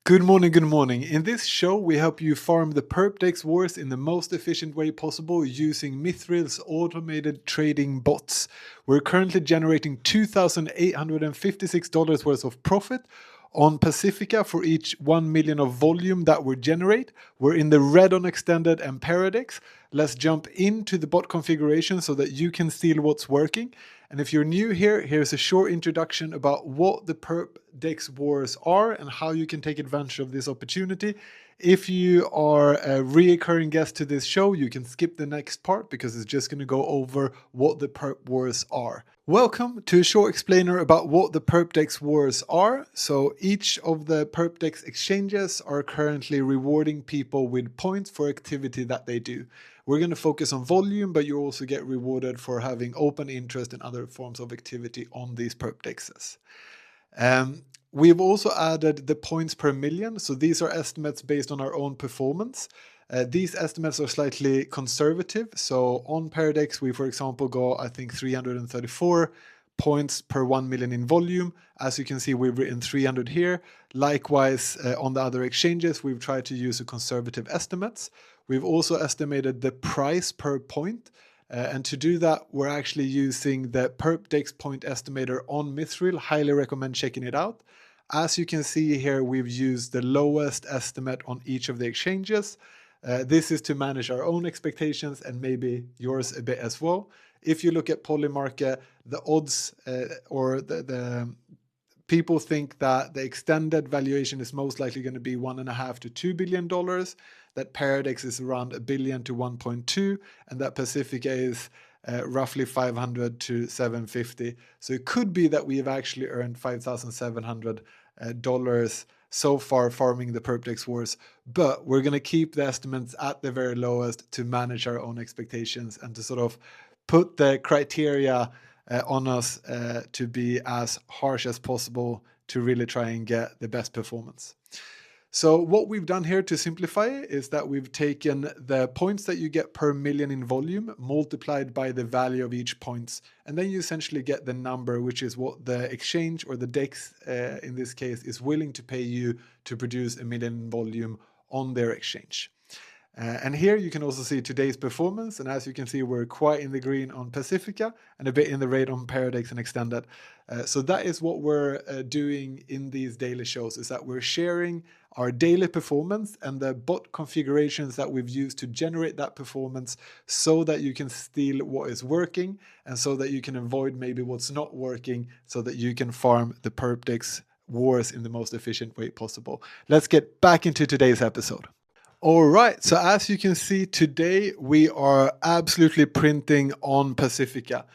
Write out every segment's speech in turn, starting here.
Good morning, good morning. In this show, we help you farm the Perp DEX Wars in the most efficient way possible using Mithril's automated trading bots. We're currently generating $2,856 worth of profit on Pacifica for each 1 million of volume that we generate. We're in the red on Extended and Paradex. Let's jump into the bot configuration so that you can see what's working. And if you're new here, here's a short introduction about what the Perp DEX Wars are and how you can take advantage of this opportunity. If you are a reoccurring guest to this show, you can skip the next part because it's just going to go over what the Perp Wars are. Welcome to a short explainer about what the Perp DEX Wars are. So each of the Perp DEX exchanges are currently rewarding people with points for activity that they do. We're going to focus on volume, but you also get rewarded for having open interest in other forms of activity on these Perp DEXs. We've also added the points per million. So these are estimates based on our own performance. These estimates are slightly conservative. So on Paradex, we, for example, got, I think, 334 points per 1 million in volume. As you can see, we've written 300 here. Likewise, on the other exchanges, we've tried to use a conservative estimates. We've also estimated the price per point. And to do that, we're actually using the Perp DEX point estimator on Mithril. Highly recommend checking it out. As you can see here, we've used the lowest estimate on each of the exchanges. This is to manage our own expectations and maybe yours a bit as well. If you look at Polymarket, the odds or the people think that the extended valuation is most likely going to be $1.5 to $2 billion, that Paradex is around $1 billion to 1.2, and that Pacifica is roughly 500 to 750. So it could be that we have actually earned $5,700 so far farming the Perp DEX Wars, but we're going to keep the estimates at the very lowest to manage our own expectations and to sort of put the criteria on us to be as harsh as possible to really try and get the best performance. So what we've done here to simplify it is that we've taken the points that you get per million in volume multiplied by the value of each points, and then you essentially get the number, which is what the exchange or the DEX in this case is willing to pay you to produce 1 million in volume on their exchange. And here you can also see today's performance, and as you can see, we're quite in the green on Pacifica and a bit in the red on Paradex and Extended. So that is what we're doing in these daily shows, is that we're sharing our daily performance and the bot configurations that we've used to generate that performance so that you can steal what is working and so that you can avoid maybe what's not working so that you can farm the Perp DEX Wars in the most efficient way possible. Let's get back into today's episode. All right, so as you can see today, we are absolutely printing on Pacifica.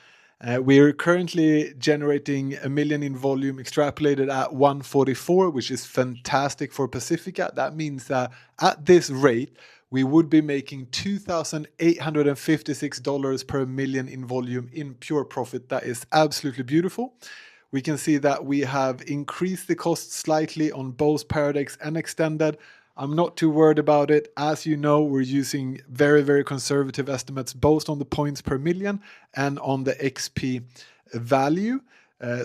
We are currently generating 1 million in volume extrapolated at 144, which is fantastic for Pacifica. That means that at this rate, we would be making $2,856 per million in volume in pure profit. That is absolutely beautiful. We can see that we have increased the cost slightly on both Paradex and Extended. I'm not too worried about it. As you know, we're using very, very conservative estimates, both on the points per million and on the XP value.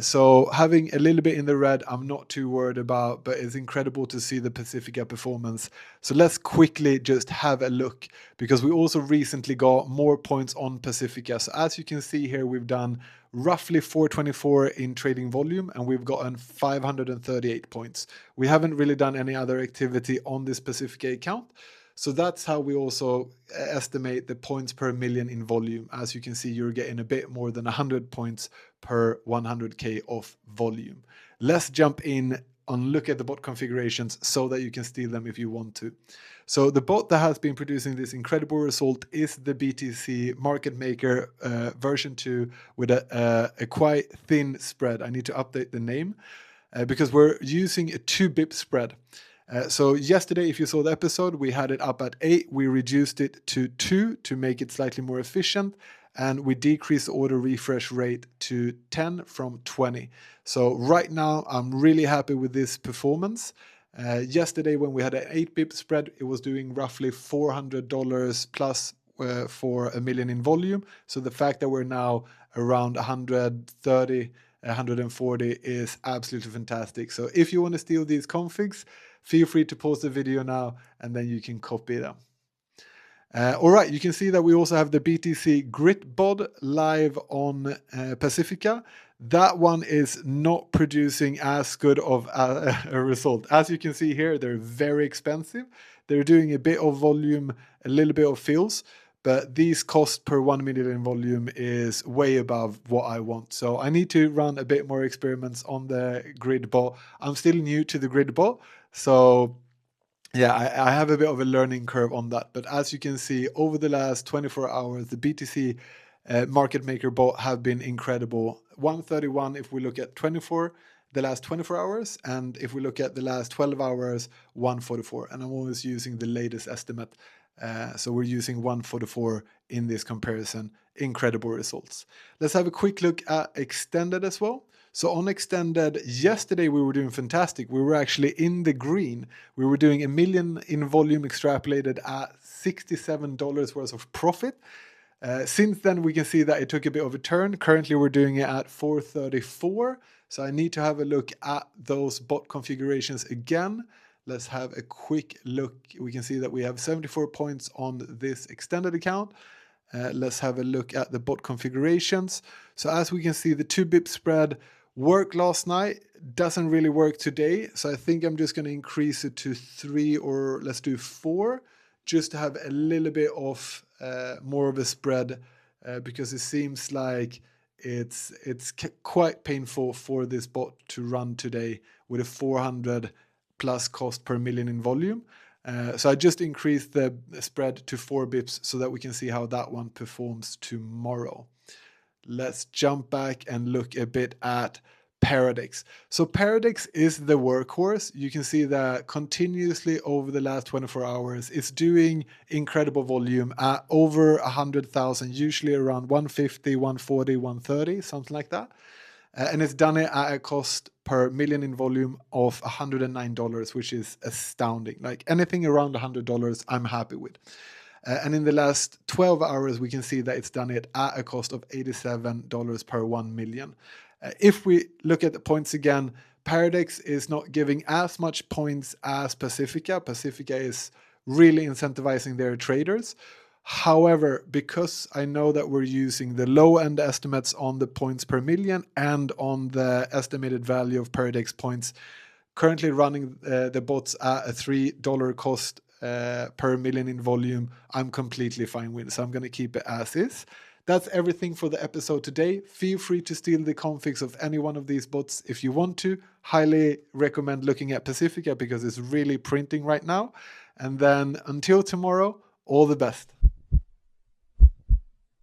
So having a little bit in the red, I'm not too worried about, but it's incredible to see the Pacifica performance. So let's quickly just have a look, because we also recently got more points on Pacifica. So as you can see here, we've done roughly 424 in trading volume, and we've gotten 538 points. We haven't really done any other activity on this Pacifica account. So that's how we also estimate the points per million in volume. As you can see, you're getting a bit more than 100 points per 100K of volume. Let's jump in and look at the bot configurations so that you can steal them if you want to. So the bot that has been producing this incredible result is the BTC Market Maker version 2 with a quite thin spread. I need to update the name because we're using a 2 BIP spread. So yesterday, if you saw the episode, we had it up at 8. We reduced it to 2 to make it slightly more efficient. And we decreased the order refresh rate to 10 from 20. So right now, I'm really happy with this performance. Yesterday, when we had an 8 BIP spread, it was doing roughly $400 plus for 1 million in volume. So the fact that we're now around 130, 140 is absolutely fantastic. So if you want to steal these configs, feel free to pause the video now and then you can copy them. All right, you can see that we also have the BTC Grit bod live on Pacifica. That one is not producing as good of a result. As you can see here, they're very expensive. They're doing a bit of volume, a little bit of fills, but these cost per 1 million in volume is way above what I want. So I need to run a bit more experiments on the grid bot. I'm still new to the grid bot, so yeah, I have a bit of a learning curve on that. But as you can see, over the last 24 hours, the BTC market maker bot have been incredible. 131 if we look at the last 24 hours, and if we look at the last 12 hours, 144. And I'm always using the latest estimate. So we're using 144 in this comparison. Incredible results. Let's have a quick look at extended as well. So on extended, yesterday we were doing fantastic. We were actually in the green. We were doing $1 million in volume extrapolated at $67 worth of profit. Since then, we can see that it took a bit of a turn. Currently, we're doing it at 434. So I need to have a look at those bot configurations again. Let's have a quick look. We can see that we have 74 points on this extended account. Let's have a look at the bot configurations. So as we can see, the 2 bip spread worked last night, doesn't really work today. So I think I'm just going to increase it to 3, or let's do 4, just to have a little bit of more of a spread, because it seems like it's quite painful for this bot to run today with a 400 plus cost per million in volume. So I just increased the spread to 4 bips so that we can see how that one performs tomorrow. Let's jump back and look a bit at DEX. So DEX is the workhorse. You can see that continuously over the last 24 hours, it's doing incredible volume at over 100,000, usually around 150, 140, 130, something like that. And it's done it at a cost per million in volume of $109, which is astounding. Like anything around $100, I'm happy with. And in the last 12 hours, we can see that it's done it at a cost of $87 per 1 million. If we look at the points again, DEX is not giving as much points as Pacifica. Pacifica is really incentivizing their traders. However, because I know that we're using the low-end estimates on the points per million and on the estimated value of DEX points, currently running the bots at a $3 cost per million in volume, I'm completely fine with. So I'm going to keep it as is. That's everything for the episode today. Feel free to steal the configs of any one of these bots if you want to. Highly recommend looking at Pacifica because it's really printing right now. And then until tomorrow, all the best.